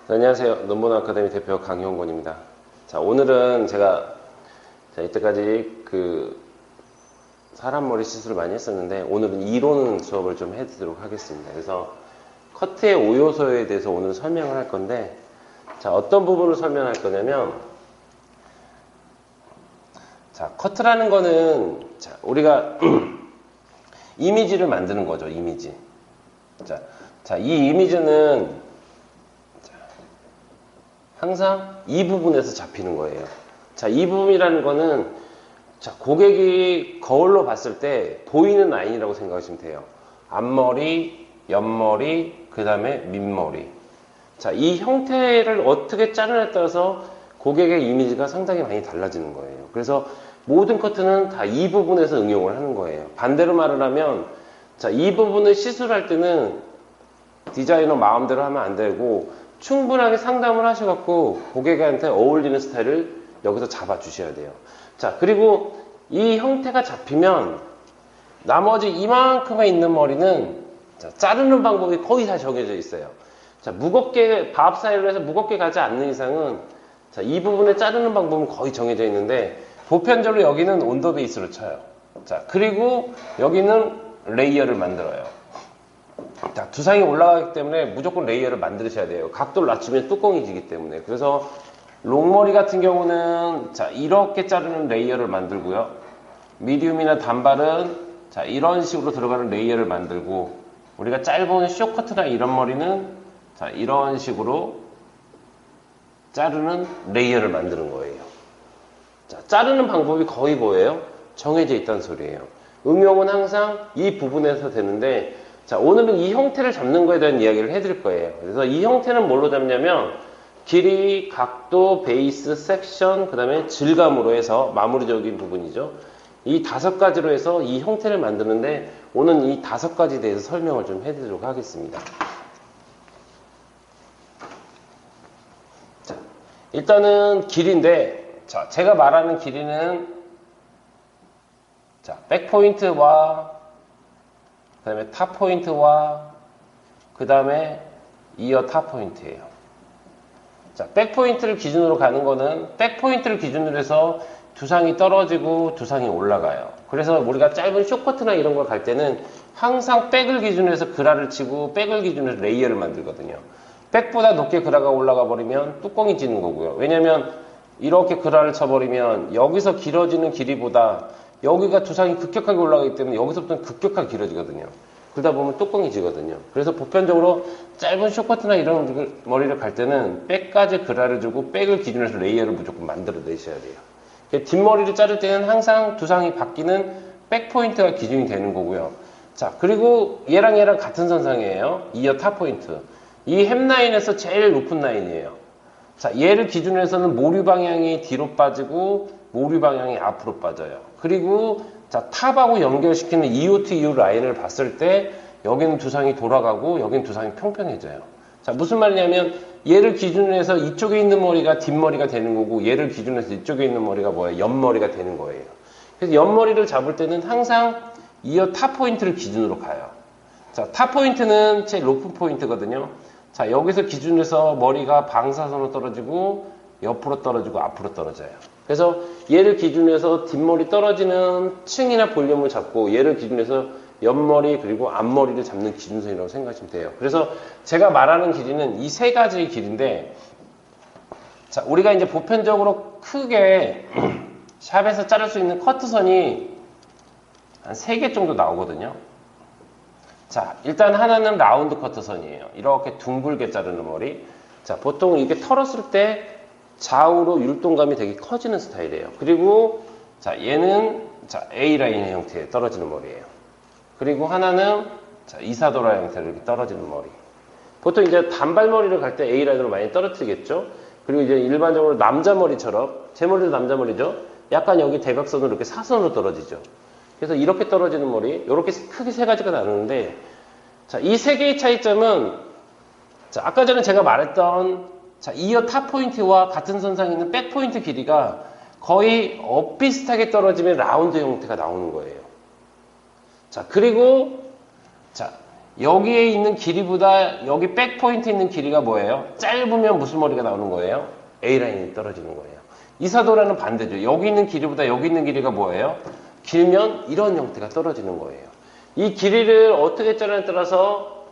안녕하세요. 논문 아카데미 대표 강형곤입니다. 자, 오늘은 제가 이때까지 사람 머리 시술을 많이 했었는데 오늘은 이론 수업을 좀 해드리도록 하겠습니다. 그래서 커트의 5요소에 대해서 오늘 설명을 할 건데, 자, 어떤 부분을 설명할 거냐면, 자, 커트라는 거는, 자, 우리가 이미지를 만드는 거죠, 이미지. 자, 이 이미지는 항상 이 부분에서 잡히는 거예요. 자, 이 부분이라는 거는, 자, 고객이 거울로 봤을 때 보이는 라인이라고 생각하시면 돼요. 앞머리, 옆머리, 그 다음에 밑머리. 자, 이 형태를 어떻게 자르냐에 따라서 고객의 이미지가 상당히 많이 달라지는 거예요. 그래서 모든 커트는 다 이 부분에서 응용을 하는 거예요. 반대로 말을 하면, 자, 이 부분을 시술할 때는 디자이너 마음대로 하면 안 되고 충분하게 상담을 하셔갖고 고객한테 어울리는 스타일을 여기서 잡아 주셔야 돼요. 자, 그리고 이 형태가 잡히면 나머지 이만큼에 있는 머리는, 자, 자르는 방법이 거의 다 정해져 있어요. 자, 무겁게 밥 사이로 해서 무겁게 가지 않는 이상은, 자, 이 부분에 자르는 방법은 거의 정해져 있는데 보편적으로 여기는 온더 베이스로 쳐요. 자, 그리고 여기는 레이어를 만들어요. 자, 두상이 올라가기 때문에 무조건 레이어를 만드셔야 돼요. 각도를 낮추면 뚜껑이 지기 때문에. 그래서 롱머리 같은 경우는, 자, 이렇게 자르는 레이어를 만들고요. 미디움이나 단발은, 자, 이런 식으로 들어가는 레이어를 만들고, 우리가 짧은 쇼커트나 이런 머리는, 자, 이런 식으로 자르는 레이어를 만드는 거예요. 자, 자르는 방법이 거의 뭐예요? 정해져 있다는 소리예요. 응용은 항상 이 부분에서 되는데, 자, 오늘은 이 형태를 잡는 거에 대한 이야기를 해드릴 거예요. 그래서 이 형태는 뭘로 잡냐면, 길이, 각도, 베이스, 섹션, 그 다음에 질감으로 해서 마무리적인 부분이죠. 이 5가지로 해서 이 형태를 만드는데, 오늘 이 5가지에 대해서 설명을 좀 해드리도록 하겠습니다. 자, 일단은 길인데, 자, 제가 말하는 길이는, 자, 백포인트와 그 다음에 탑포인트와 그 다음에 이어 탑포인트예요. 자, 백포인트를 기준으로 가는 거는 백포인트를 기준으로 해서 두상이 떨어지고 두상이 올라가요. 그래서 우리가 짧은 쇼커트나 이런 걸 갈 때는 항상 백을 기준으로 해서 그라를 치고 백을 기준으로 해서 레이어를 만들거든요. 백보다 높게 그라가 올라가 버리면 뚜껑이 지는 거고요. 왜냐면 이렇게 그라를 쳐버리면 여기서 길어지는 길이보다 여기가 두상이 급격하게 올라가기 때문에 여기서부터는 급격하게 길어지거든요. 그러다 보면 뚜껑이 지거든요. 그래서 보편적으로 짧은 쇼커트나 이런 머리를 갈 때는 백까지 그라를 주고 백을 기준으로 해서 레이어를 무조건 만들어 내셔야 돼요. 뒷머리를 자를 때는 항상 두상이 바뀌는 백포인트가 기준이 되는 거고요. 자, 그리고 얘랑 같은 선상이에요. 이어 탑포인트. 이 햄라인에서 제일 높은 라인이에요. 자, 얘를 기준으로 해서는 모류 방향이 뒤로 빠지고 모류 방향이 앞으로 빠져요. 그리고, 자, 탑하고 연결시키는 EOT 라인을 봤을 때 여기는 두상이 돌아가고 여기는 두상이 평평해져요. 자, 무슨 말이냐면 얘를 기준으로 해서 이쪽에 있는 머리가 뒷머리가 되는 거고 얘를 기준으로 해서 이쪽에 있는 머리가 뭐예요? 옆머리가 되는 거예요. 그래서 옆머리를 잡을 때는 항상 이어 탑포인트를 기준으로 가요. 자, 탑포인트는 제일 높은 포인트거든요. 자, 여기서 기준으로 해서 머리가 방사선으로 떨어지고 옆으로 떨어지고 앞으로 떨어져요. 그래서 얘를 기준으로 해서 뒷머리 떨어지는 층이나 볼륨을 잡고 얘를 기준으로 해서 옆머리 그리고 앞머리를 잡는 기준선이라고 생각하시면 돼요. 그래서 제가 말하는 길이는 이 3가지의 길인데, 자, 우리가 이제 보편적으로 크게 샵에서 자를 수 있는 커트선이 한 3개 정도 나오거든요. 자, 일단 하나는 라운드 커트선이에요. 이렇게 둥글게 자르는 머리. 자, 보통 이게 털었을 때 좌우로 율동감이 되게 커지는 스타일이에요. 그리고, 자, 얘는, 자, A라인의 형태의 떨어지는 머리예요. 그리고 하나는, 자, 이사도라 형태로 이렇게 떨어지는 머리. 보통 이제 단발머리를 갈 때 A라인으로 많이 떨어뜨리겠죠? 그리고 이제 일반적으로 남자머리처럼, 제 머리도 남자머리죠? 약간 여기 대각선으로 이렇게 사선으로 떨어지죠. 그래서 이렇게 떨어지는 머리, 이렇게 크게 3가지가 나누는데, 자, 이 3개의 차이점은, 자, 아까 전에 제가 말했던, 자, 이어 탑포인트와 같은 선상에 있는 백포인트 길이가 거의 엇비슷하게 떨어지면 라운드 형태가 나오는 거예요. 자, 그리고, 자, 여기에 있는 길이보다 여기 백포인트 있는 길이가 뭐예요? 짧으면 무슨 머리가 나오는 거예요? A라인이 떨어지는 거예요. 이사도라는 반대죠. 여기 있는 길이보다 여기 있는 길이가 뭐예요? 길면 이런 형태가 떨어지는 거예요. 이 길이를 어떻게 자르냐에 따라서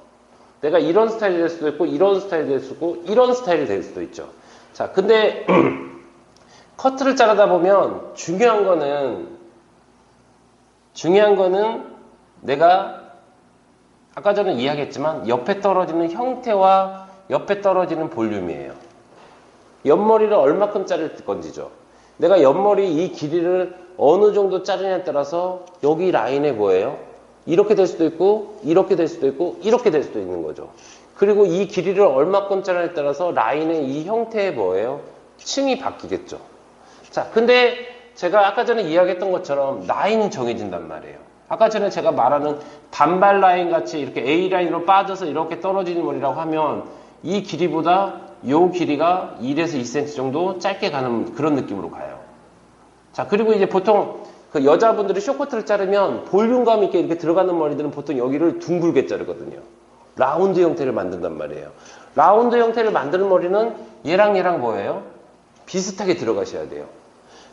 내가 이런 스타일이 될 수도 있고 이런 스타일이 될 수도 있고 이런 스타일이 될 수도 있죠. 자, 근데 커트를 자르다 보면 중요한 거는 내가 아까 전에 이야기했지만 옆에 떨어지는 형태와 옆에 떨어지는 볼륨이에요. 옆머리를 얼마큼 자를 건지죠. 내가 옆머리 이 길이를 어느 정도 자르냐에 따라서 여기 라인에 뭐예요? 이렇게 될 수도 있고 이렇게 될 수도 있고 이렇게 될 수도 있는 거죠. 그리고 이 길이를 얼마큼 자르냐에 따라서 라인의 이 형태의 뭐예요? 층이 바뀌겠죠. 자, 근데 제가 아까 전에 이야기했던 것처럼 라인이 정해진단 말이에요. 아까 전에 제가 말하는 단발 라인 같이 이렇게 A 라인으로 빠져서 이렇게 떨어지는 머리라고 하면 이 길이보다 이 길이가 1에서 2cm 정도 짧게 가는 그런 느낌으로 가요. 자, 그리고 이제 보통 그 여자분들이 쇼커트를 자르면 볼륨감 있게 이렇게 들어가는 머리들은 보통 여기를 둥글게 자르거든요. 라운드 형태를 만든단 말이에요. 라운드 형태를 만드는 머리는 얘랑 뭐예요? 비슷하게 들어가셔야 돼요.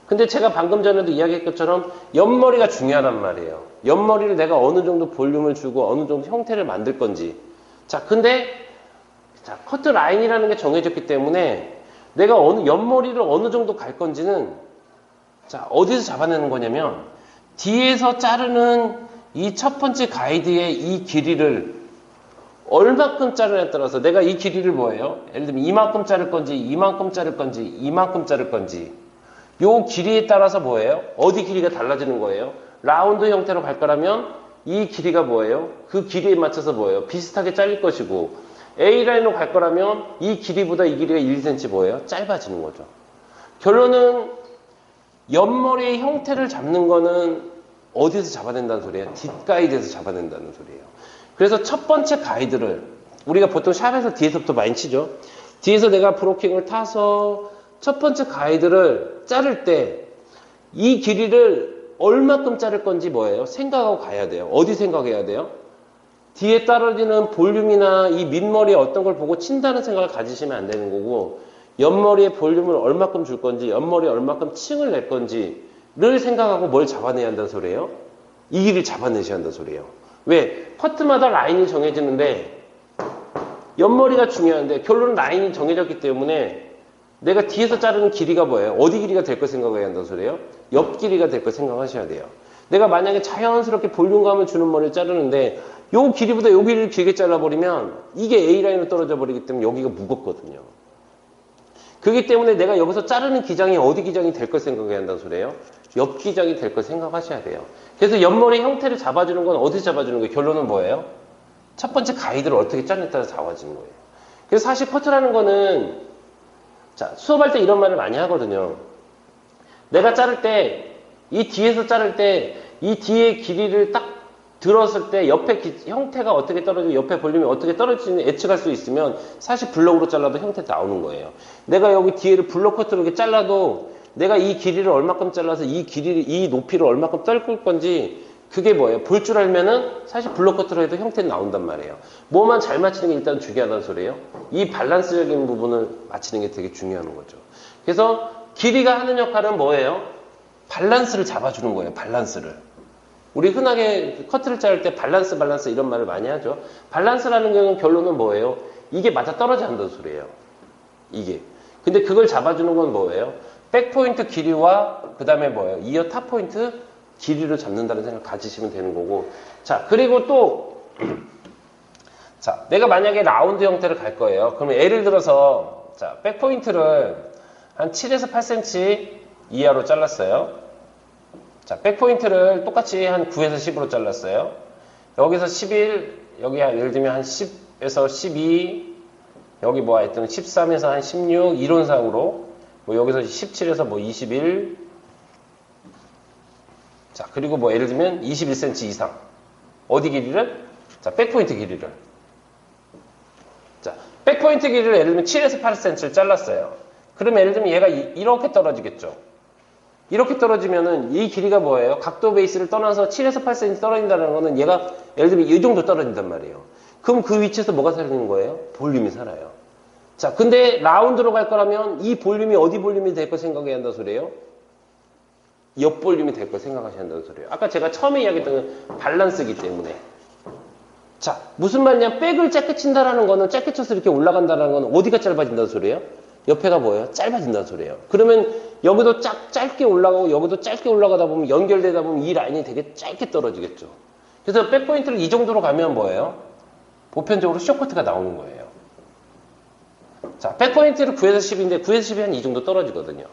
근데 제가 방금 전에도 이야기했던 것처럼 옆머리가 중요하단 말이에요. 옆머리를 내가 어느 정도 볼륨을 주고 어느 정도 형태를 만들 건지. 자, 근데 자, 커트 라인이라는 게 정해졌기 때문에 내가 옆머리를 어느 정도 갈 건지는 자, 어디서 잡아내는 거냐면 뒤에서 자르는 이 첫 번째 가이드의 이 길이를 얼마큼 자르냐에 따라서 내가 이 길이를 뭐예요? 예를 들면 이만큼 자를 건지 이만큼 자를 건지 이만큼 자를 건지 요 길이에 따라서 뭐예요? 어디 길이가 달라지는 거예요? 라운드 형태로 갈 거라면 이 길이가 뭐예요? 그 길이에 맞춰서 뭐예요? 비슷하게 잘릴 것이고 A라인으로 갈 거라면 이 길이보다 이 길이가 1cm 뭐예요? 짧아지는 거죠. 결론은 옆머리의 형태를 잡는 거는 어디서 잡아낸다는 소리예요? 뒷가이드에서 잡아낸다는 소리예요. 그래서 첫 번째 가이드를 우리가 보통 샵에서 뒤에서부터 많이 치죠. 뒤에서 내가 브로킹을 타서 첫 번째 가이드를 자를 때 이 길이를 얼마큼 자를 건지 뭐예요? 생각하고 가야 돼요. 어디 생각해야 돼요? 뒤에 떨어지는 볼륨이나 이 밑머리에 어떤 걸 보고 친다는 생각을 가지시면 안 되는 거고 옆머리에 볼륨을 얼마큼 줄 건지 옆머리에 얼마큼 층을 낼 건지를 생각하고 뭘 잡아내야 한다는 소리예요? 이 길이를 잡아내셔야 한다는 소리예요. 왜? 커트마다 라인이 정해지는데 옆머리가 중요한데 결론은 라인이 정해졌기 때문에 내가 뒤에서 자르는 길이가 뭐예요? 어디 길이가 될 거 생각해야 한다는 소리예요? 옆 길이가 될 거 생각하셔야 돼요. 내가 만약에 자연스럽게 볼륨감을 주는 머리를 자르는데 요 길이보다 요 길이를 길게 잘라버리면 이게 A라인으로 떨어져 버리기 때문에 여기가 무겁거든요. 그렇기 때문에 내가 여기서 자르는 기장이 어디 기장이 될 걸 생각해야 한다는 소리예요? 옆 기장이 될 걸 생각하셔야 돼요. 그래서 옆머리 형태를 잡아주는 건 어디서 잡아주는 거예요? 결론은 뭐예요? 첫 번째 가이드를 어떻게 자르냐에 따라서 잡아주는 거예요. 그래서 사실 커트라는 거는 자, 수업할 때 이런 말을 많이 하거든요. 내가 자를 때, 이 뒤에서 자를 때, 이 뒤에 길이를 딱 들었을 때 옆에 형태가 어떻게 떨어지고 옆에 볼륨이 어떻게 떨어지는지 예측할 수 있으면 사실 블럭으로 잘라도 형태 나오는 거예요. 내가 여기 뒤에를 블럭 커트로 이렇게 잘라도 내가 이 길이를 얼마큼 잘라서 이 길이를, 이 높이를 얼마큼 떨굴 건지 그게 뭐예요? 볼 줄 알면은 사실 블럭 커트로 해도 형태는 나온단 말이에요. 뭐만 잘 맞히는 게 일단 중요하다는 소리예요. 이 밸런스적인 부분을 맞히는 게 되게 중요한 거죠. 그래서 길이가 하는 역할은 뭐예요? 밸런스를 잡아주는 거예요. 밸런스를. 우리 흔하게 커트를 자를 때 밸런스 이런 말을 많이 하죠. 밸런스라는 경우는 결론은 뭐예요? 이게 맞아 떨어져야 한다는 소리예요. 이게. 근데 그걸 잡아주는 건 뭐예요? 백포인트 길이와 그 다음에 뭐예요? 이어 탑포인트 길이를 잡는다는 생각 가지시면 되는 거고. 자, 그리고 또 자, 내가 만약에 라운드 형태를 갈 거예요. 그러면 예를 들어서 자, 백포인트를 한 7에서 8cm 이하로 잘랐어요. 자, 백포인트를 똑같이 한 9에서 10으로 잘랐어요. 여기서 11, 여기 예를 들면 한 10에서 12, 여기 뭐 하여튼 13에서 한 16, 이론상으로 뭐 여기서 17에서 뭐 21, 자, 그리고 뭐 예를 들면 21cm 이상. 어디 길이를? 자, 백포인트 길이를. 자, 백포인트 길이를 예를 들면 7에서 8cm를 잘랐어요. 그러면 예를 들면 얘가 이렇게 떨어지겠죠. 이렇게 떨어지면은 이 길이가 뭐예요? 각도 베이스를 떠나서 7에서 8cm 떨어진다는 거는 얘가 예를 들면 이 정도 떨어진단 말이에요. 그럼 그 위치에서 뭐가 살리는 거예요? 볼륨이 살아요. 자, 근데 라운드로 갈 거라면 이 볼륨이 어디 볼륨이 될 거 생각해야 한다는 소리예요? 옆 볼륨이 될 거 생각하셔야 한다는 소리예요. 아까 제가 처음에 이야기했던 밸런스이기 때문에. 자, 무슨 말이냐? 백을 짧게 친다라는 거는 짧게 쳐서 이렇게 올라간다라는 건 어디가 짧아진다는 소리예요? 옆에가 뭐예요? 짧아진다는 소리예요. 그러면 여기도 짧게 올라가고 여기도 짧게 올라가다 보면 연결되다 보면 이 라인이 되게 짧게 떨어지겠죠. 그래서 백포인트를 이 정도로 가면 뭐예요? 보편적으로 쇼커트가 나오는 거예요. 자, 백포인트를 9에서 10인데 9에서 10이 한 이 정도 떨어지거든요.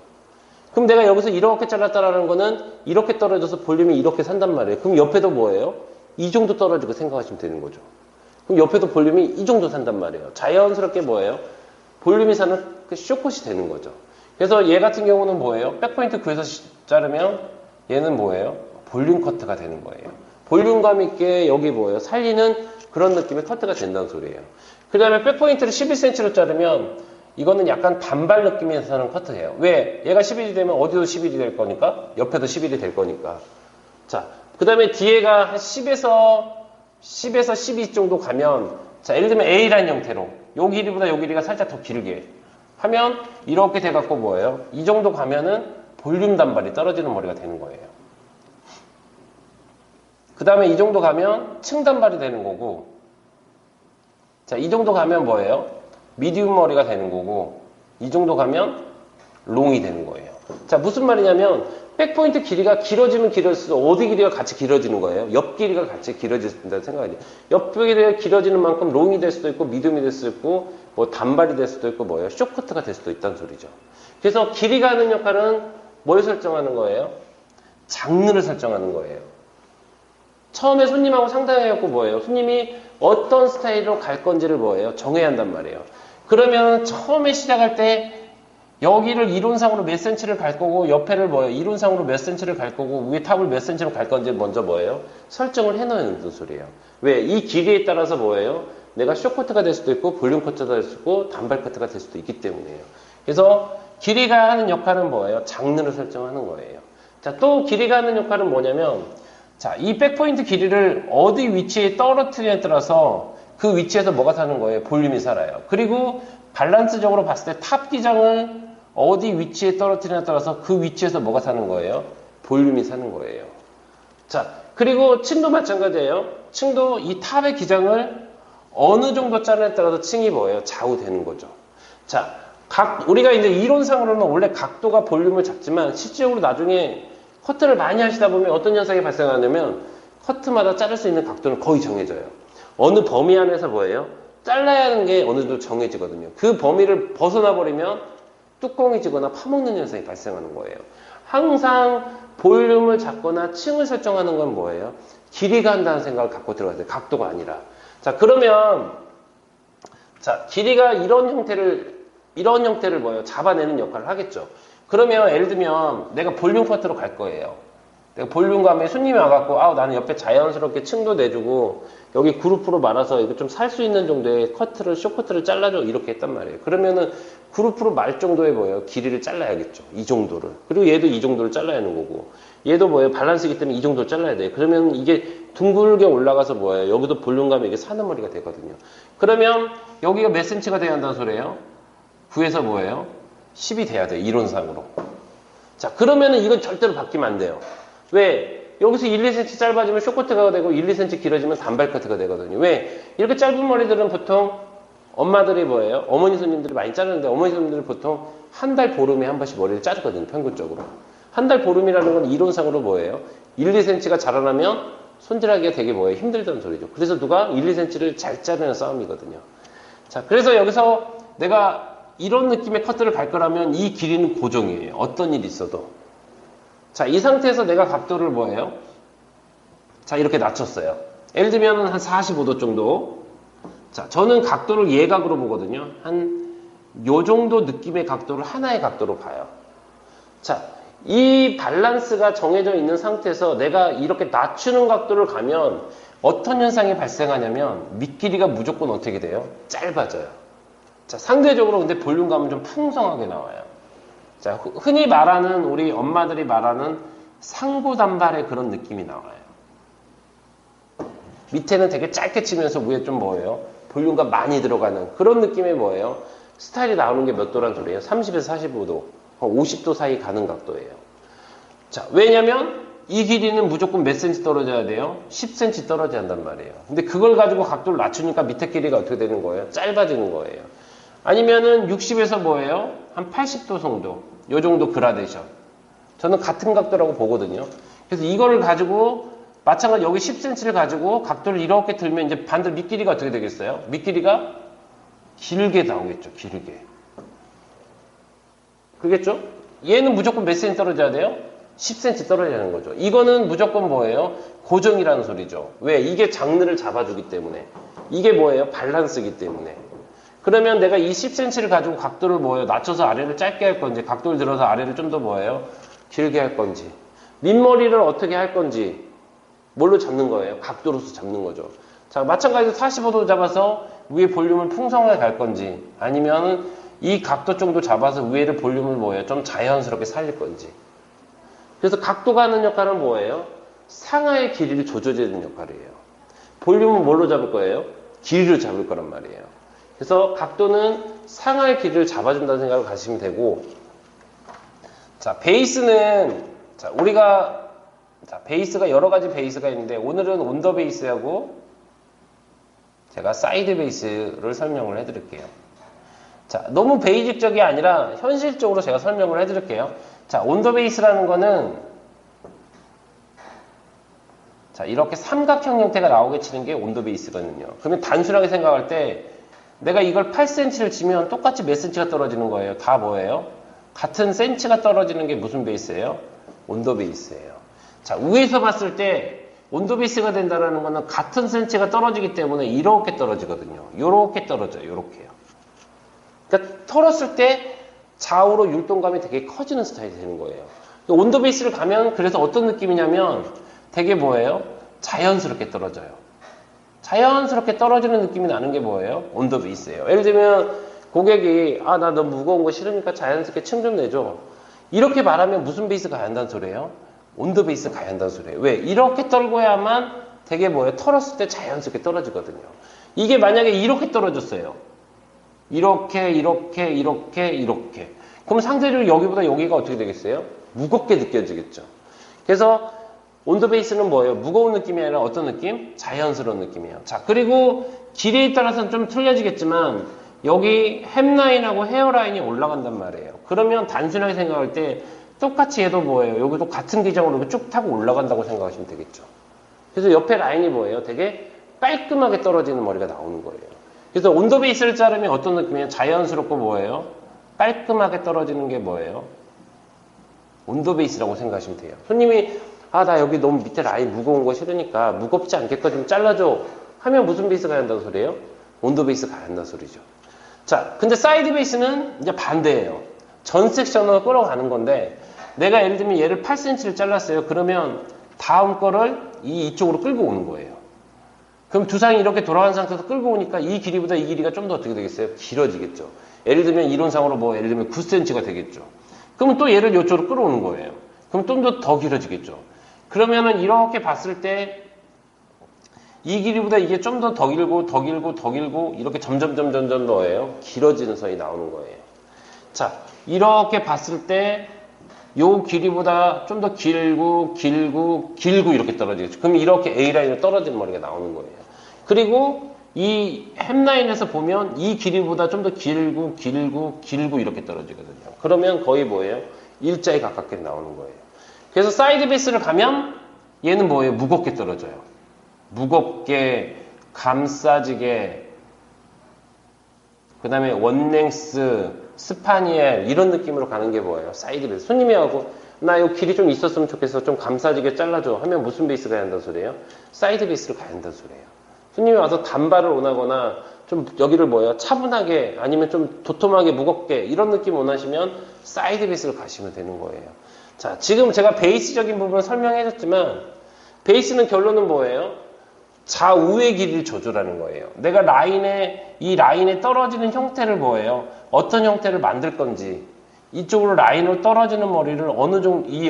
그럼 내가 여기서 이렇게 잘랐다라는 거는 이렇게 떨어져서 볼륨이 이렇게 산단 말이에요. 그럼 옆에도 뭐예요? 이 정도 떨어지고 생각하시면 되는 거죠. 그럼 옆에도 볼륨이 이 정도 산단 말이에요. 자연스럽게 뭐예요? 볼륨이 사는 그 쇼컷이 되는 거죠. 그래서 얘 같은 경우는 뭐예요? 백포인트 9에서 자르면 얘는 뭐예요? 볼륨 커트가 되는 거예요. 볼륨감 있게 여기 뭐예요? 살리는 그런 느낌의 커트가 된다는 소리예요. 그 다음에 백포인트를 11cm로 자르면 이거는 약간 단발 느낌에서 하는 커트예요. 왜? 얘가 11이 되면 어디도 11이 될 거니까 옆에도 11이 될 거니까. 자, 그 다음에 뒤에가 한 10에서 12 정도 가면 자, 예를 들면 A라인 형태로 요 길이보다 요 길이가 살짝 더 길게 하면 이렇게 돼갖고 뭐예요? 이 정도 가면은 볼륨 단발이 떨어지는 머리가 되는 거예요. 그 다음에 이 정도 가면 층 단발이 되는 거고, 자, 이 정도 가면 뭐예요? 미디움 머리가 되는 거고, 이 정도 가면 롱이 되는 거예요. 자, 무슨 말이냐면 백포인트 길이가 길어지면 길어질수록 어디 길이가 같이 길어지는 거예요? 옆 길이가 같이 길어진다는 생각이에요. 옆 길이가 길어지는 만큼 롱이 될 수도 있고 미디움이 될 수도 있고 뭐 단발이 될 수도 있고 뭐예요? 쇼커트가 될 수도 있다는 소리죠. 그래서 길이가 하는 역할은 뭘 설정하는 거예요? 장르를 설정하는 거예요. 처음에 손님하고 상담해갖고 뭐예요? 손님이 어떤 스타일로 갈 건지를 뭐예요? 정해야 한단 말이에요. 그러면 처음에 시작할 때 여기를 이론상으로 몇 센치를 갈 거고 옆에를 뭐예요? 이론상으로 몇 센치를 갈 거고 위에 탑을 몇 센치로 갈 건지 먼저 뭐예요? 설정을 해놓는 소리예요. 왜? 이 길이에 따라서 뭐예요? 내가 쇼커트가 될 수도 있고 볼륨 커트가 될 수도 있고 단발 커트가 될 수도 있기 때문이에요. 그래서 길이가 하는 역할은 뭐예요? 장르를 설정하는 거예요. 자, 또 길이가 하는 역할은 뭐냐면 자, 이 백포인트 길이를 어디 위치에 떨어뜨리냐에 따라서 그 위치에서 뭐가 사는 거예요? 볼륨이 살아요. 그리고 밸런스적으로 봤을 때 탑 기장을 어디 위치에 떨어뜨리냐에 따라서 그 위치에서 뭐가 사는 거예요? 볼륨이 사는 거예요. 자, 그리고 층도 마찬가지예요. 층도 이 탑의 기장을 어느 정도 자르냐에 따라서 층이 뭐예요? 좌우되는 거죠. 자, 우리가 이제 이론상으로는 원래 각도가 볼륨을 잡지만 실질적으로 나중에 커트를 많이 하시다 보면 어떤 현상이 발생하냐면 커트마다 자를 수 있는 각도는 거의 정해져요. 어느 범위 안에서 뭐예요? 잘라야 하는 게 어느 정도 정해지거든요. 그 범위를 벗어나 버리면 뚜껑이 지거나 파먹는 현상이 발생하는 거예요. 항상 볼륨을 잡거나 층을 설정하는 건 뭐예요? 길이가 한다는 생각을 갖고 들어가야 돼요. 각도가 아니라. 자, 그러면 자, 길이가 이런 형태를 뭐예요? 잡아내는 역할을 하겠죠. 그러면 예를 들면 내가 볼륨 커트로 갈 거예요. 내가 볼륨감에 손님이 와갖고 나는 옆에 자연스럽게 층도 내주고 여기 그루프로 말아서 이거 좀 살 수 있는 정도의 쇼커트를 잘라줘 이렇게 했단 말이에요. 그러면은 그루프로 말 정도의 뭐예요? 길이를 잘라야겠죠. 이 정도를. 그리고 얘도 이 정도를 잘라야 하는 거고 얘도 뭐예요? 밸런스이기 때문에 이 정도를 잘라야 돼요. 그러면 이게 둥글게 올라가서 뭐예요? 여기도 볼륨감에 이게 사는 머리가 되거든요. 그러면 여기가 몇 센치가 돼야 한다는 소리예요? 9에서 뭐예요? 10이 돼야 돼요. 이론상으로. 자, 그러면은 이건 절대로 바뀌면 안 돼요. 왜? 여기서 1, 2cm 짧아지면 쇼커트가 되고 1, 2cm 길어지면 단발 커트가 되거든요. 왜? 이렇게 짧은 머리들은 보통 엄마들이 뭐예요? 어머니 손님들이 많이 자르는데 어머니 손님들이 보통 한 달 보름에 한 번씩 머리를 자르거든요. 평균적으로. 한 달 보름이라는 건 이론상으로 뭐예요? 1, 2cm가 자라나면 손질하기가 되게 뭐예요? 힘들다는 소리죠. 그래서 누가 1, 2cm를 잘 자르는 싸움이거든요. 자, 그래서 여기서 내가 이런 느낌의 커트를 갈 거라면 이 길이는 고정이에요. 어떤 일이 있어도. 자, 이 상태에서 내가 각도를 뭐예요? 자, 이렇게 낮췄어요. 예를 들면 한 45도 정도. 자, 저는 각도를 예각으로 보거든요. 한 요 정도 느낌의 각도를 하나의 각도로 봐요. 자, 이 밸런스가 정해져 있는 상태에서 내가 이렇게 낮추는 각도를 가면 어떤 현상이 발생하냐면 밑길이가 무조건 어떻게 돼요? 짧아져요. 자, 상대적으로 근데 볼륨감은 좀 풍성하게 나와요. 자, 흔히 말하는 우리 엄마들이 말하는 상고단발의 그런 느낌이 나와요. 밑에는 되게 짧게 치면서 위에 좀 뭐예요? 볼륨감 많이 들어가는 그런 느낌의 뭐예요? 스타일이 나오는 게 몇 도란 소리예요? 30에서 45도, 50도 사이 가는 각도예요. 자, 왜냐면 이 길이는 무조건 몇 cm 떨어져야 돼요? 10cm 떨어져야 한단 말이에요. 근데 그걸 가지고 각도를 낮추니까 밑에 길이가 어떻게 되는 거예요? 짧아지는 거예요. 아니면은 60에서 뭐예요? 한 80도 정도. 요 정도 그라데이션. 저는 같은 각도라고 보거든요. 그래서 이거를 가지고 마찬가지 여기 10cm를 가지고 각도를 이렇게 들면 이제 반대로 밑길이가 어떻게 되겠어요? 밑길이가 길게 나오겠죠. 길게. 그겠죠? 얘는 무조건 몇 cm 떨어져야 돼요? 10cm 떨어져야 하는 거죠. 이거는 무조건 뭐예요? 고정이라는 소리죠. 왜? 이게 장르를 잡아주기 때문에. 이게 뭐예요? 밸런스이기 때문에. 그러면 내가 이 10cm를 가지고 각도를 뭐예요? 낮춰서 아래를 짧게 할 건지, 각도를 들어서 아래를 좀 더 뭐예요? 길게 할 건지. 밑머리를 어떻게 할 건지, 뭘로 잡는 거예요? 각도로서 잡는 거죠. 자, 마찬가지로 45도 잡아서 위에 볼륨을 풍성하게 갈 건지, 아니면 이 각도 정도 잡아서 위에를 볼륨을 뭐예요? 좀 자연스럽게 살릴 건지. 그래서 각도가 하는 역할은 뭐예요? 상하의 길이를 조절해주는 역할이에요. 볼륨은 뭘로 잡을 거예요? 길이를 잡을 거란 말이에요. 그래서 각도는 상하의 길이를 잡아준다는 생각을 가지시면 되고, 자, 베이스는, 자, 우리가, 자, 베이스가 여러 가지 베이스가 있는데, 오늘은 온더 베이스하고 제가 사이드 베이스를 설명을 해드릴게요. 자, 너무 베이직적이 아니라 현실적으로 제가 설명을 해드릴게요. 자, 온더 베이스라는 거는, 자, 이렇게 삼각형 형태가 나오게 치는 게 온더 베이스거든요. 그러면 단순하게 생각할 때, 내가 이걸 8cm를 치면 똑같이 몇 cm가 떨어지는 거예요? 다 뭐예요? 같은 cm가 떨어지는 게 무슨 베이스예요? 온더 베이스예요. 자, 위에서 봤을 때 온더 베이스가 된다는 거는 같은 cm가 떨어지기 때문에 이렇게 떨어지거든요. 요렇게 떨어져요. 요렇게요. 그러니까 털었을 때 좌우로 율동감이 되게 커지는 스타일이 되는 거예요. 온더 베이스를 가면 그래서 어떤 느낌이냐면 되게 뭐예요? 자연스럽게 떨어져요. 자연스럽게 떨어지는 느낌이 나는 게 뭐예요? 온더 베이스예요. 예를 들면 고객이 나 너무 무거운 거 싫으니까 자연스럽게 층 좀 내줘. 이렇게 말하면 무슨 베이스 가야 한다는 소리예요? 온더 베이스 가야 한다는 소리예요. 왜? 이렇게 떨고야만 되게 뭐예요? 털었을 때 자연스럽게 떨어지거든요. 이게 만약에 이렇게 떨어졌어요. 이렇게 그럼 상대적으로 여기보다 여기가 어떻게 되겠어요? 무겁게 느껴지겠죠. 그래서 온더 베이스는 뭐예요? 무거운 느낌이 아니라 어떤 느낌? 자연스러운 느낌이에요. 자, 그리고 길이에 따라서는 좀 틀려지겠지만 여기 햄라인하고 헤어라인이 올라간단 말이에요. 그러면 단순하게 생각할 때 똑같이 해도 뭐예요? 여기도 같은 기장으로 쭉 타고 올라간다고 생각하시면 되겠죠. 그래서 옆에 라인이 뭐예요? 되게 깔끔하게 떨어지는 머리가 나오는 거예요. 그래서 온더 베이스를 자르면 어떤 느낌이에요? 자연스럽고 뭐예요? 깔끔하게 떨어지는 게 뭐예요? 온더 베이스라고 생각하시면 돼요. 손님이 나 여기 너무 밑에 라인 무거운 거 싫으니까 무겁지 않게까지 좀 잘라줘 하면 무슨 베이스 가야 한다는 소리예요? 온더 베이스 가야 한다는 소리죠. 자, 근데 사이드 베이스는 이제 반대예요. 전 섹션으로 끌어가는 건데 내가 예를 들면 얘를 8cm를 잘랐어요. 그러면 다음 거를 이쪽으로 끌고 오는 거예요. 그럼 두상이 이렇게 돌아간 상태에서 끌고 오니까 이 길이보다 이 길이가 좀 더 어떻게 되겠어요? 길어지겠죠. 예를 들면 이론상으로 예를 들면 9cm가 되겠죠. 그러면 또 얘를 이쪽으로 끌어오는 거예요. 그럼 좀 더 길어지겠죠. 그러면은 이렇게 봤을 때 이 길이보다 이게 좀 더 길고 이렇게 점점 뭐예요? 길어지는 선이 나오는 거예요. 자, 이렇게 봤을 때 요 길이보다 좀 더 길고 이렇게 떨어지겠죠. 그럼 이렇게 A라인으로 떨어지는 머리가 나오는 거예요. 그리고 이 햄라인에서 보면 이 길이보다 좀 더 길고 이렇게 떨어지거든요. 그러면 거의 뭐예요? 일자에 가깝게 나오는 거예요. 그래서 사이드 베이스를 가면 얘는 뭐예요? 무겁게 떨어져요. 무겁게, 감싸지게, 그 다음에 원랭스, 스파니엘 이런 느낌으로 가는 게 뭐예요? 사이드 베이스. 손님이 하고 나 요 길이 좀 있었으면 좋겠어. 좀 감싸지게 잘라줘. 하면 무슨 베이스 가야 한다는 소리예요? 사이드 베이스를 가야 한다는 소리예요. 손님이 와서 단발을 원하거나 좀 여기를 뭐예요? 차분하게 아니면 좀 도톰하게 무겁게 이런 느낌 원하시면 사이드 베이스를 가시면 되는 거예요. 자, 지금 제가 베이스적인 부분을 설명해줬지만 베이스는 결론은 뭐예요? 좌우의 길이를 조절하는 거예요. 내가 이 라인에 떨어지는 형태를 뭐예요? 어떤 형태를 만들 건지 이쪽으로 라인으로 떨어지는 머리를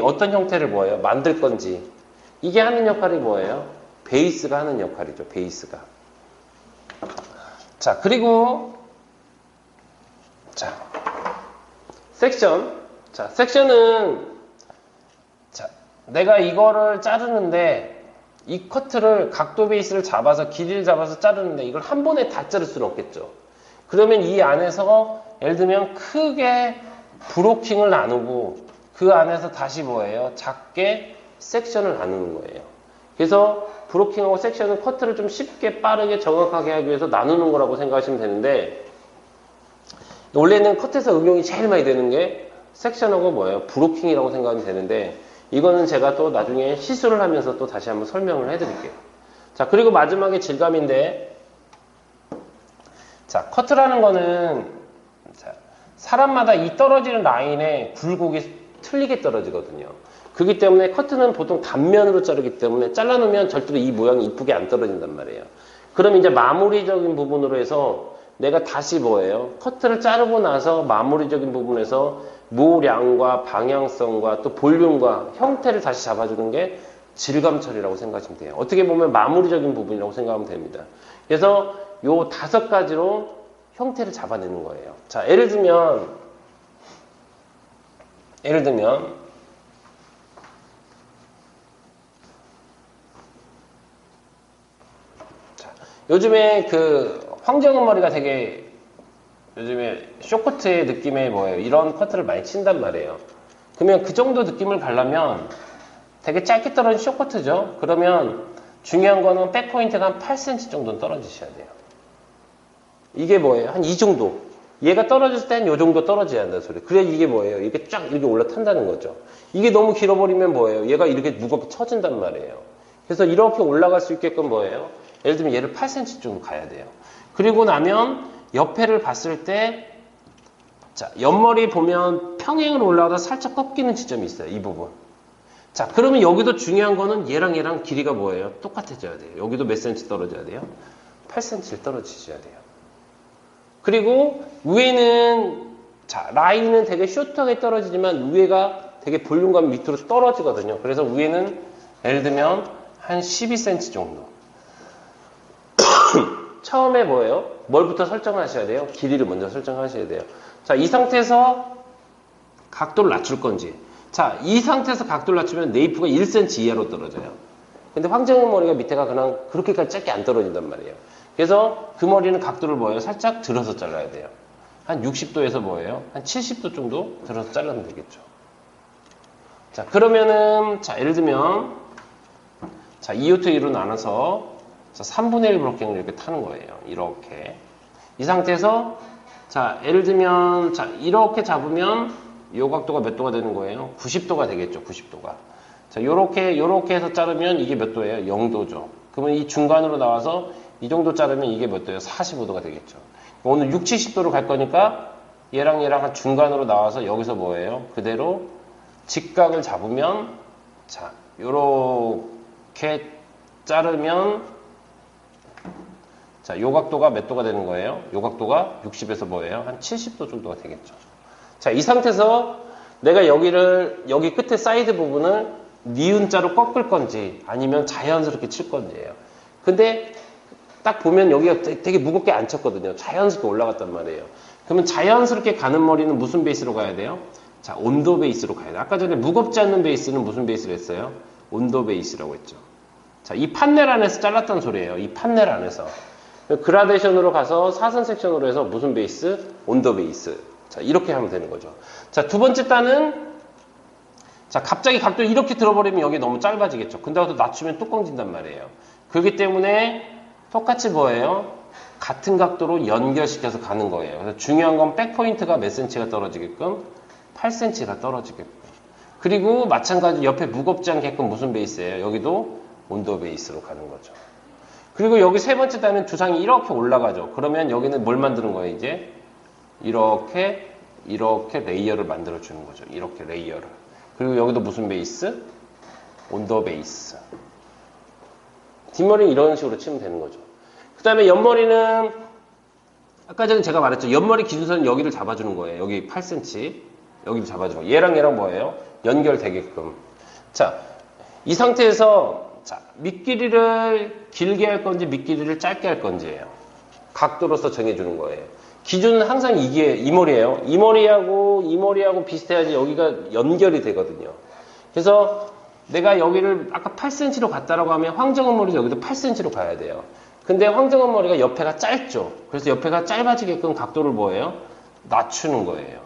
어떤 형태를 뭐예요? 만들 건지 이게 하는 역할이 뭐예요? 베이스가 하는 역할이죠. 베이스가. 자, 그리고 자, 섹션. 자, 섹션은 자, 내가 이거를 자르는데 이 커트를 각도 베이스를 잡아서 길이를 잡아서 자르는데 이걸 한 번에 다 자를 수는 없겠죠. 그러면 이 안에서 예를 들면 크게 브로킹을 나누고 그 안에서 다시 뭐예요? 작게 섹션을 나누는 거예요. 그래서 브로킹하고 섹션은 커트를 좀 쉽게 빠르게 정확하게 하기 위해서 나누는 거라고 생각하시면 되는데 원래는 커트에서 응용이 제일 많이 되는 게 섹션하고 뭐예요? 브로킹이라고 생각하면 되는데 이거는 제가 또 나중에 시술을 하면서 또 다시 한번 설명을 해드릴게요. 자, 그리고 마지막에 질감인데 자, 커트라는 거는 자, 사람마다 이 떨어지는 라인의 굴곡이 틀리게 떨어지거든요. 그렇기 때문에 커트는 보통 단면으로 자르기 때문에 잘라놓으면 절대로 이 모양이 이쁘게 안 떨어진단 말이에요. 그럼 이제 마무리적인 부분으로 해서 내가 다시 뭐예요? 커트를 자르고 나서 마무리적인 부분에서 모량과 방향성과 또 볼륨과 형태를 다시 잡아주는 게 질감 처리라고 생각하시면 돼요. 어떻게 보면 마무리적인 부분이라고 생각하면 됩니다. 그래서 요 5가지로 형태를 잡아내는 거예요. 자, 예를 들면 자, 요즘에 그 황정은 머리가 되게 요즘에 쇼커트의 느낌의 뭐예요? 이런 커트를 많이 친단 말이에요. 그러면 그 정도 느낌을 가려면 되게 짧게 떨어진 쇼커트죠? 그러면 중요한 거는 백포인트가 한 8cm 정도는 떨어지셔야 돼요. 이게 뭐예요? 한 이 정도. 얘가 떨어졌을 때 한 요 정도 떨어져야 한다는 소리. 그래야 이게 뭐예요? 이게 쫙 이렇게 올라탄다는 거죠. 이게 너무 길어버리면 뭐예요? 얘가 이렇게 무겁게 처진단 말이에요. 그래서 이렇게 올라갈 수 있게끔 뭐예요? 예를 들면 얘를 8cm 정도 가야 돼요. 그리고 나면 옆에를 봤을 때 자, 옆머리 보면 평행으로 올라가다 살짝 꺾이는 지점이 있어요. 이 부분. 자, 그러면 여기도 중요한 거는 얘랑 길이가 뭐예요? 똑같아져야 돼요. 여기도 몇 cm 떨어져야 돼요? 8cm를 떨어지셔야 돼요. 그리고 위에는 자, 라인은 되게 숏하게 떨어지지만 위에가 되게 볼륨감 밑으로 떨어지거든요. 그래서 위에는 예를 들면 한 12cm 정도. 처음에 뭐예요? 뭘부터 설정하셔야 돼요? 길이를 먼저 설정하셔야 돼요. 자, 이 상태에서 각도를 낮출 건지. 자, 이 상태에서 각도를 낮추면 네이프가 1cm 이하로 떨어져요. 근데 황정은 머리가 밑에가 그냥 그렇게까지 짧게 안 떨어진단 말이에요. 그래서 그 머리는 각도를 뭐예요? 살짝 들어서 잘라야 돼요. 한 60도에서 뭐예요? 한 70도 정도 들어서 잘라면 되겠죠. 자, 그러면은, 자, 예를 들면, 자, 2호트 2로 나눠서 자, 3분의 1 브로킹을 이렇게 타는 거예요. 이렇게. 이 상태에서, 자, 예를 들면, 자, 이렇게 잡으면, 요 각도가 몇 도가 되는 거예요? 90도가 되겠죠, 90도가. 자, 요렇게 해서 자르면 이게 몇 도예요? 0도죠. 그러면 이 중간으로 나와서 이 정도 자르면 이게 몇 도예요? 45도가 되겠죠. 오늘 6, 70도로 갈 거니까 얘랑 한 중간으로 나와서 여기서 뭐예요? 그대로 직각을 잡으면, 자, 요렇게 자르면, 자, 요 각도가 몇 도가 되는 거예요? 요 각도가 60에서 뭐예요? 한 70도 정도가 되겠죠. 자, 이 상태에서 내가 여기 끝에 사이드 부분을 니은자로 꺾을 건지 아니면 자연스럽게 칠 건지예요. 근데 딱 보면 여기가 되게 무겁게 안 쳤거든요. 자연스럽게 올라갔단 말이에요. 그러면 자연스럽게 가는 머리는 무슨 베이스로 가야 돼요? 자, 온도 베이스로 가야 돼요. 아까 전에 무겁지 않는 베이스는 무슨 베이스로 했어요? 온도 베이스라고 했죠. 자, 이 판넬 안에서 잘랐다는 소리예요. 이 판넬 안에서. 그라데이션으로 가서 사선 섹션으로 해서 무슨 베이스? 온도 베이스. 자, 이렇게 하면 되는 거죠. 자, 두 번째 단은 자, 갑자기 각도를 이렇게 들어버리면 여기 너무 짧아지겠죠. 근데 또 낮추면 뚜껑진단 말이에요. 그렇기 때문에 똑같이 뭐예요? 같은 각도로 연결시켜서 가는 거예요. 그래서 중요한 건 백포인트가 몇 cm가 떨어지게끔 8cm가 떨어지게끔. 그리고 마찬가지 옆에 무겁지 않게끔 무슨 베이스예요? 여기도 온도 베이스로 가는 거죠. 그리고 여기 세 번째 단은 두상이 이렇게 올라가죠. 그러면 여기는 뭘 만드는 거예요, 이제? 이렇게 레이어를 만들어 주는 거죠. 이렇게 레이어를. 그리고 여기도 무슨 베이스? 온도 베이스. 뒷머리는 이런 식으로 치면 되는 거죠. 그 다음에 옆머리는 아까 전에 제가 말했죠. 옆머리 기준선은 여기를 잡아주는 거예요. 여기 8cm. 여기를 잡아주는 거예요. 얘랑 뭐예요? 연결되게끔. 자, 이 상태에서 자, 밑길이를 길게 할 건지 밑길이를 짧게 할 건지예요. 각도로서 정해주는 거예요. 기준은 항상 이게 이 머리예요. 이 머리하고 비슷해야지 여기가 연결이 되거든요. 그래서 내가 여기를 아까 8cm로 갔다라고 하면 황정은 머리도 여기도 8cm로 가야 돼요. 근데 황정은 머리가 옆에가 짧죠. 그래서 옆에가 짧아지게끔 각도를 뭐예요? 낮추는 거예요.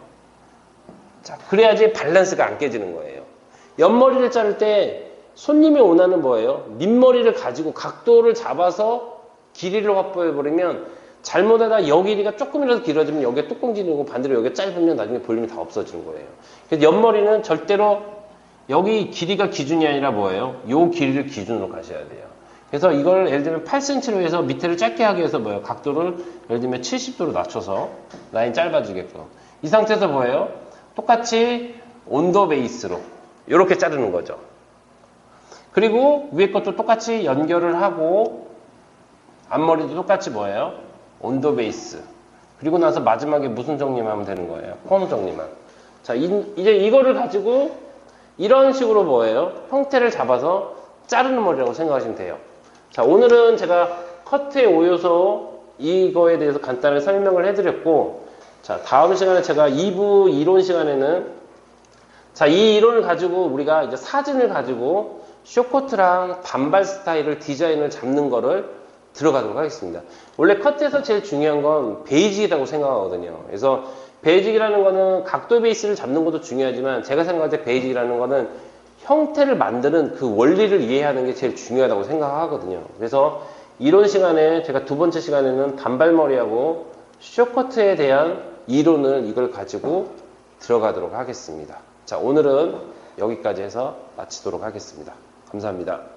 자, 그래야지 밸런스가 안 깨지는 거예요. 옆머리를 자를 때 손님이 원하는 뭐예요? 밑머리를 가지고 각도를 잡아서 길이를 확보해버리면 잘못하다 여기 길이가 조금이라도 길어지면 여기가 뚜껑 지르고 반대로 여기가 짧으면 나중에 볼륨이 다 없어지는 거예요. 그래서 옆머리는 절대로 여기 길이가 기준이 아니라 뭐예요? 요 길이를 기준으로 가셔야 돼요. 그래서 이걸 예를 들면 8cm로 해서 밑에를 짧게 하기 위해서 뭐예요? 각도를 예를 들면 70도로 낮춰서 라인 짧아지게끔. 이 상태에서 뭐예요? 똑같이 온도 베이스로 이렇게 자르는 거죠. 그리고 위에 것도 똑같이 연결을 하고 앞머리도 똑같이 뭐예요? 온도 베이스. 그리고 나서 마지막에 무슨 정리만 하면 되는 거예요? 코너 정리만. 자, 이제 이거를 가지고 이런 식으로 뭐예요? 형태를 잡아서 자르는 머리라고 생각하시면 돼요. 자, 오늘은 제가 커트의 5요소 이거에 대해서 간단하게 설명을 해드렸고, 자, 다음 시간에 제가 2부 이론 시간에는 자, 이 이론을 가지고 우리가 이제 사진을 가지고 쇼커트랑 단발 스타일을 디자인을 잡는 거를 들어가도록 하겠습니다. 원래 커트에서 제일 중요한 건 베이직이라고 생각하거든요. 그래서 베이직이라는 거는 각도 베이스를 잡는 것도 중요하지만 제가 생각할 때 베이직이라는 거는 형태를 만드는 그 원리를 이해하는 게 제일 중요하다고 생각하거든요. 그래서 이론 시간에 제가 두 번째 시간에는 단발머리하고 쇼커트에 대한 이론을 이걸 가지고 들어가도록 하겠습니다. 자, 오늘은 여기까지 해서 마치도록 하겠습니다. 감사합니다.